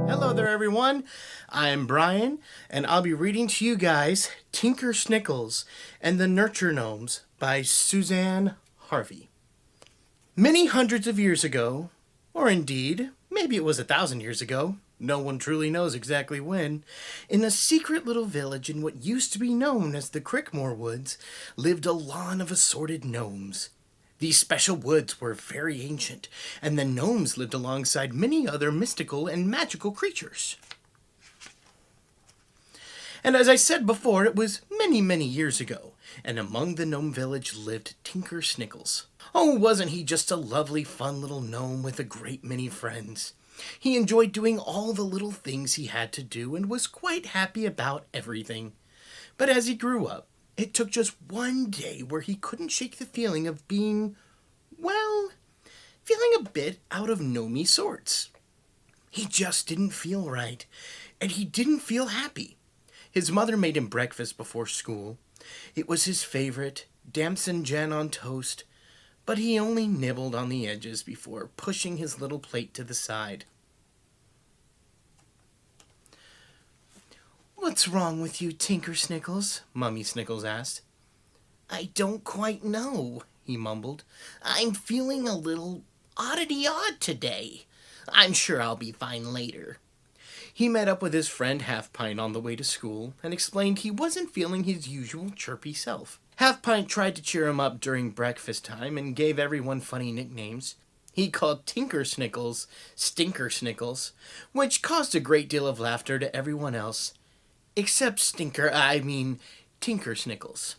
Hello there, everyone. I'm Brian, and I'll be reading to you guys Tinker Snickels and the Nurture Gnomes by Susan Harvey. Many hundreds of years ago, or indeed, maybe it was 1,000 years ago, no one truly knows exactly when, in a secret little village in what used to be known as the Crickmore Woods, lived a lawn of assorted gnomes. These special woods were very ancient, and the gnomes lived alongside many other mystical and magical creatures. And as I said before, it was many, many years ago, and among the gnome village lived Tinker Snickels. Oh, wasn't he just a lovely, fun little gnome with a great many friends? He enjoyed doing all the little things he had to do and was quite happy about everything. But as he grew up, it took just one day where he couldn't shake the feeling of being, well, feeling a bit out of gnomey sorts. He just didn't feel right, and he didn't feel happy. His mother made him breakfast before school. It was his favorite, damson jen on toast, but he only nibbled on the edges before pushing his little plate to the side. "What's wrong with you, Tinker Snickels?" Mummy Snickels asked. "I don't quite know," he mumbled. "I'm feeling a little oddity-odd today. I'm sure I'll be fine later." He met up with his friend Half Pint on the way to school and explained he wasn't feeling his usual chirpy self. Half Pint tried to cheer him up during breakfast time and gave everyone funny nicknames. He called Tinker Snickels Stinker Snickels, which caused a great deal of laughter to everyone else, except Tinker Snickels.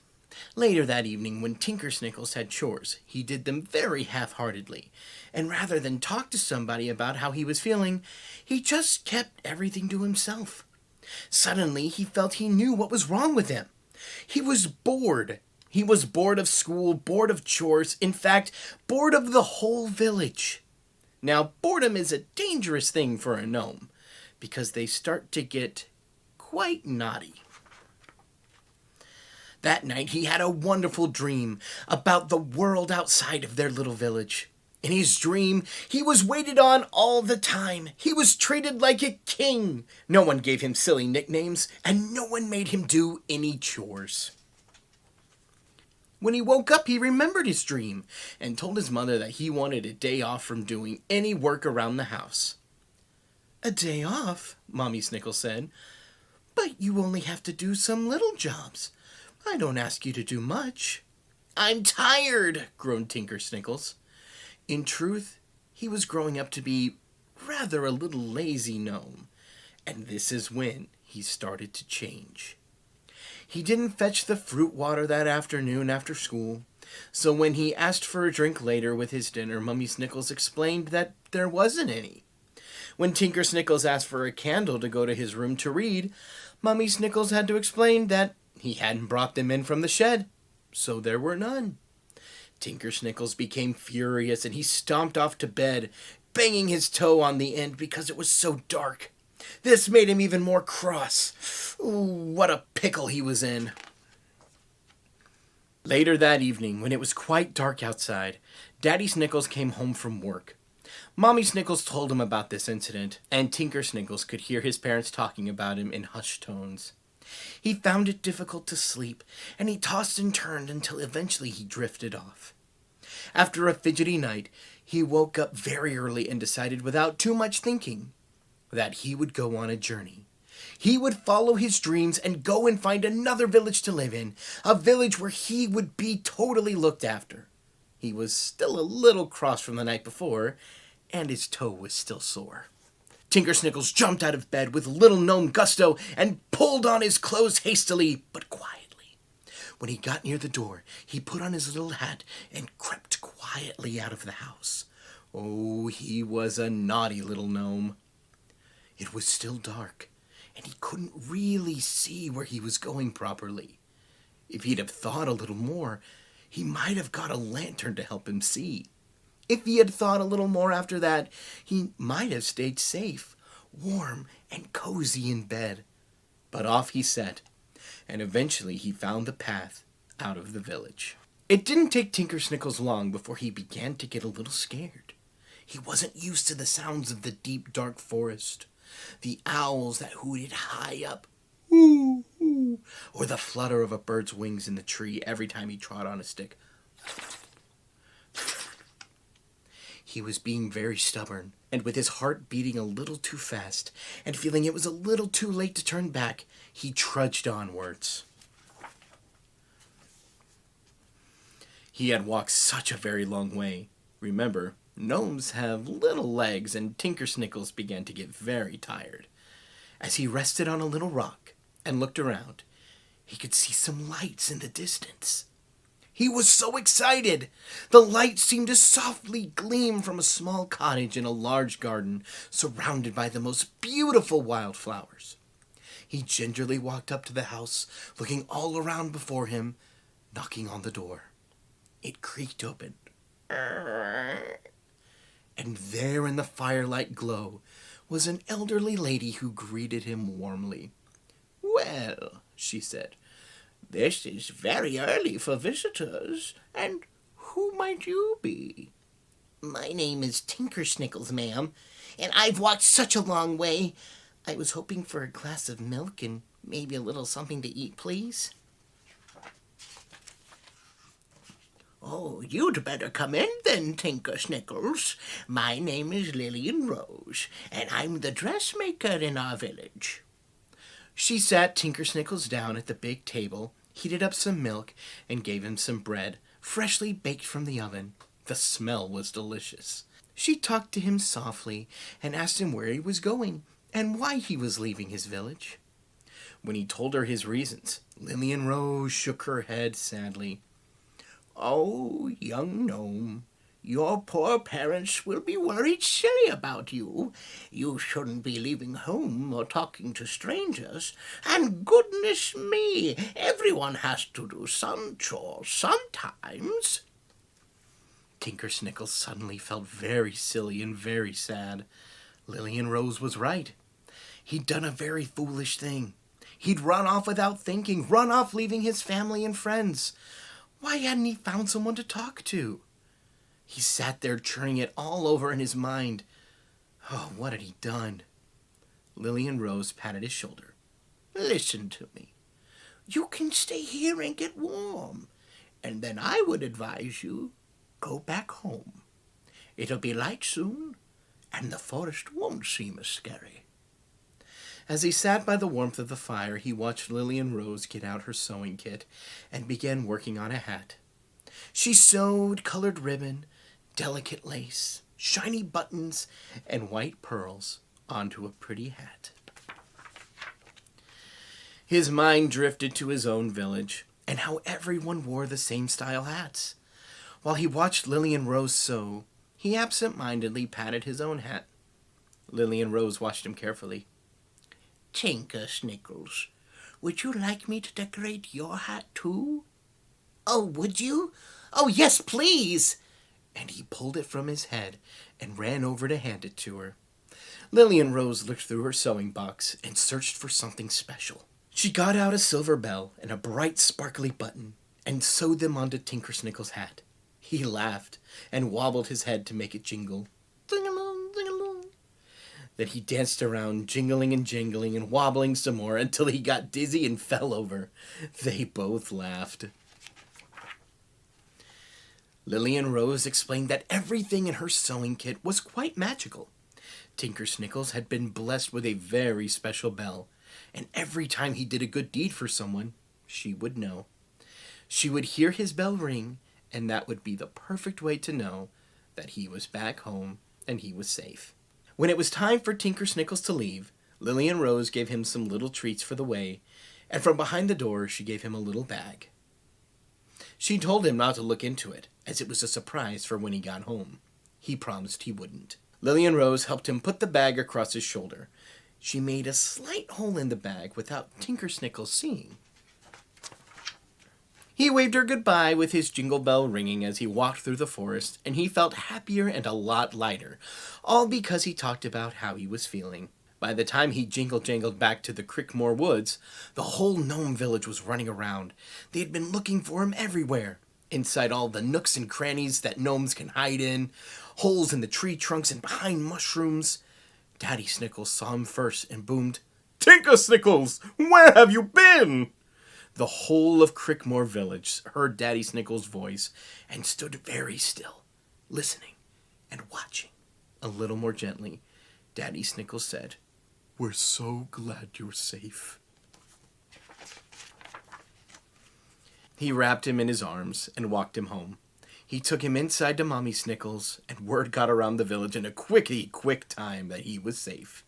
Later that evening, when Tinker Snickels had chores, he did them very half-heartedly, and rather than talk to somebody about how he was feeling, he just kept everything to himself. Suddenly, he felt he knew what was wrong with him. He was bored. He was bored of school, bored of chores, in fact, bored of the whole village. Now, boredom is a dangerous thing for a gnome, because they start to get quite naughty. That night he had a wonderful dream about the world outside of their little village. In his dream, he was waited on all the time. He was treated like a king. No one gave him silly nicknames, and no one made him do any chores. When he woke up, he remembered his dream and told his mother that he wanted a day off from doing any work around the house. "A day off?" Mommy Snickles said. "But you only have to do some little jobs. I don't ask you to do much." "I'm tired," groaned Tinker Snickels. In truth, he was growing up to be rather a little lazy gnome, and this is when he started to change. He didn't fetch the fruit water that afternoon after school, so when he asked for a drink later with his dinner, Mummy Snickles explained that there wasn't any. When Tinker Snickles asked for a candle to go to his room to read, Mummy Snickles had to explain that he hadn't brought them in from the shed, so there were none. Tinker Snickles became furious and he stomped off to bed, banging his toe on the end because it was so dark. This made him even more cross. Ooh, what a pickle he was in. Later that evening, when it was quite dark outside, Daddy Snickles came home from work. Mommy Snickles told him about this incident, and Tinker Snickles could hear his parents talking about him in hushed tones. He found it difficult to sleep, and he tossed and turned until eventually he drifted off. After a fidgety night, he woke up very early and decided without too much thinking that he would go on a journey. He would follow his dreams and go and find another village to live in, a village where he would be totally looked after. He was still a little cross from the night before, and his toe was still sore. Tinker Snickles jumped out of bed with little gnome gusto and pulled on his clothes hastily but quietly. When he got near the door, he put on his little hat and crept quietly out of the house. Oh, he was a naughty little gnome. It was still dark, and he couldn't really see where he was going properly. If he'd have thought a little more, he might have got a lantern to help him see. If he had thought a little more after that, he might have stayed safe, warm, and cozy in bed. But off he set, and eventually he found the path out of the village. It didn't take Tinker Snickles long before he began to get a little scared. He wasn't used to the sounds of the deep, dark forest. the owls that hooted high up, ooh, ooh, or the flutter of a bird's wings in the tree every time he trod on a stick. He was being very stubborn, and with his heart beating a little too fast, and feeling it was a little too late to turn back, he trudged onwards. He had walked such a very long way. Remember, gnomes have little legs, and Tinker Snickels began to get very tired. As he rested on a little rock and looked around, he could see some lights in the distance. He was so excited! The light seemed to softly gleam from a small cottage in a large garden surrounded by the most beautiful wildflowers. He gingerly walked up to the house, looking all around before him, knocking on the door. It creaked open. And there in the firelight glow was an elderly lady who greeted him warmly. "Well," she said, "this is very early for visitors, and who might you be?" "My name is Tinker Snickels, ma'am, and I've walked such a long way. I was hoping for a glass of milk and maybe a little something to eat, please." "Oh, you'd better come in then, Tinker Snickels. My name is Lillian Rose, and I'm the dressmaker in our village." She sat Tinker Snickels down at the big table, heated up some milk, and gave him some bread, freshly baked from the oven. The smell was delicious. She talked to him softly and asked him where he was going and why he was leaving his village. When he told her his reasons, Lillian Rose shook her head sadly. "Oh, young gnome, your poor parents will be worried silly about you. You shouldn't be leaving home or talking to strangers. And goodness me, everyone has to do some chores sometimes." Tinker Snickels suddenly felt very silly and very sad. Lillian Rose was right. He'd done a very foolish thing. He'd run off without thinking, run off leaving his family and friends. Why hadn't he found someone to talk to? He sat there churning it all over in his mind. Oh, what had he done? Lillian Rose patted his shoulder. "Listen to me. You can stay here and get warm. And then I would advise you, go back home. It'll be light soon, and the forest won't seem as scary." As he sat by the warmth of the fire, he watched Lillian Rose get out her sewing kit and began working on a hat. She sewed colored ribbon, delicate lace, shiny buttons, and white pearls onto a pretty hat. His mind drifted to his own village and how everyone wore the same style hats. While he watched Lillian Rose sew, he absent-mindedly patted his own hat. Lillian Rose watched him carefully. "Tinker Snickels, would you like me to decorate your hat too?" "Oh, would you? Oh, yes, please!" And he pulled it from his head and ran over to hand it to her. Lillian Rose looked through her sewing box and searched for something special. She got out a silver bell and a bright sparkly button and sewed them onto Tinker Snickels' hat. He laughed and wobbled his head to make it jingle. Ding-a-long, ding-a-long. Then he danced around, jingling and jingling and wobbling some more until he got dizzy and fell over. They both laughed. Lillian Rose explained that everything in her sewing kit was quite magical. Tinker Snickels had been blessed with a very special bell, and every time he did a good deed for someone, she would know. She would hear his bell ring, and that would be the perfect way to know that he was back home and he was safe. When it was time for Tinker Snickels to leave, Lillian Rose gave him some little treats for the way, and from behind the door she gave him a little bag. She told him not to look into it, as it was a surprise for when he got home. He promised he wouldn't. Lillian Rose helped him put the bag across his shoulder. She made a slight hole in the bag without Tinker Snickels seeing. He waved her goodbye with his jingle bell ringing as he walked through the forest, and he felt happier and a lot lighter, all because he talked about how he was feeling. By the time he jingle-jangled back to the Crickmore Woods, the whole gnome village was running around. They had been looking for him everywhere, inside all the nooks and crannies that gnomes can hide in, holes in the tree trunks and behind mushrooms. Daddy Snickels saw him first and boomed, "Tinker Snickels, where have you been?" The whole of Crickmore Village heard Daddy Snickels' voice and stood very still, listening and watching. A little more gently, Daddy Snickels said, "We're so glad you're safe." He wrapped him in his arms and walked him home. He took him inside to Mommy Snickels, and word got around the village in a quick time that he was safe.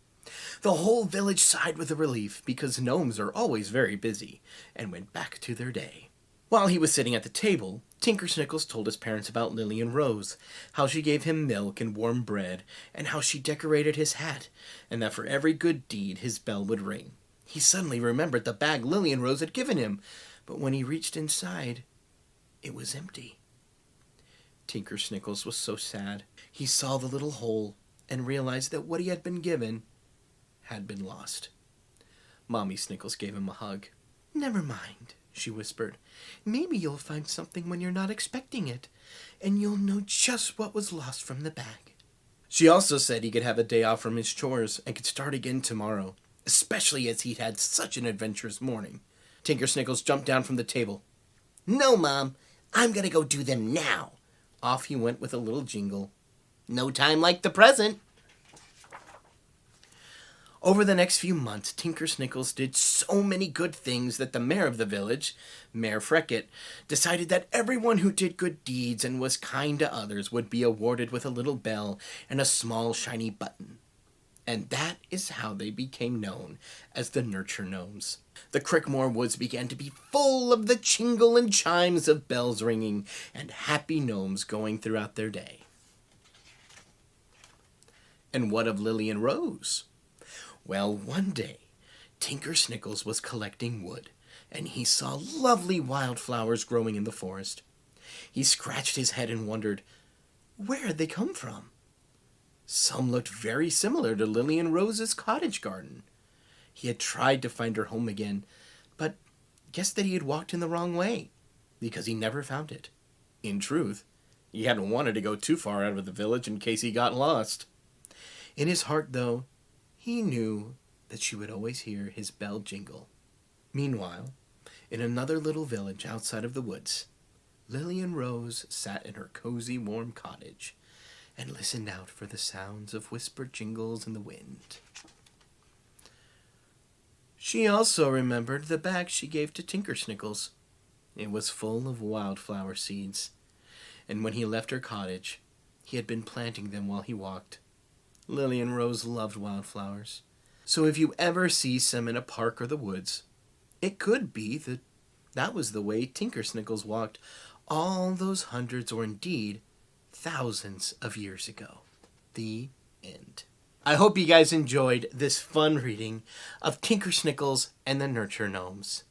The whole village sighed with relief, because gnomes are always very busy, and went back to their day. While he was sitting at the table, Tinker Snickels told his parents about Lillian Rose, how she gave him milk and warm bread, and how she decorated his hat, and that for every good deed his bell would ring. He suddenly remembered the bag Lillian Rose had given him, but when he reached inside, it was empty. Tinker Snickels was so sad. He saw the little hole and realized that what he had been given had been lost. Mommy Snickels gave him a hug. "Never mind," she whispered. "Maybe you'll find something when you're not expecting it, and you'll know just what was lost from the bag." She also said he could have a day off from his chores and could start again tomorrow, especially as he'd had such an adventurous morning. Tinker Snickels jumped down from the table. "No, Mom, I'm going to go do them now." Off he went with a little jingle. No time like the present. Over the next few months, Tinker Snickels did so many good things that the mayor of the village, Mayor Freckett, decided that everyone who did good deeds and was kind to others would be awarded with a little bell and a small shiny button. And that is how they became known as the Nurture Gnomes. The Crickmore Woods began to be full of the jingle and chimes of bells ringing and happy gnomes going throughout their day. And what of Lillian Rose? Well, one day, Tinker Snickels was collecting wood, and he saw lovely wildflowers growing in the forest. He scratched his head and wondered, where had they come from? Some looked very similar to Lillian Rose's cottage garden. He had tried to find her home again, but guessed that he had walked in the wrong way, because he never found it. In truth, he hadn't wanted to go too far out of the village in case he got lost. In his heart, though, he knew that she would always hear his bell jingle. Meanwhile, in another little village outside of the woods, Lillian Rose sat in her cozy, warm cottage and listened out for the sounds of whispered jingles in the wind. She also remembered the bag she gave to Tinker Snickels. It was full of wildflower seeds, and when he left her cottage, he had been planting them while he walked. Lillian Rose loved wildflowers, so if you ever see some in a park or the woods, it could be that was the way Tinker Snickels walked all those hundreds or indeed thousands of years ago. The end. I hope you guys enjoyed this fun reading of Tinker Snickels and the Nurture Gnomes.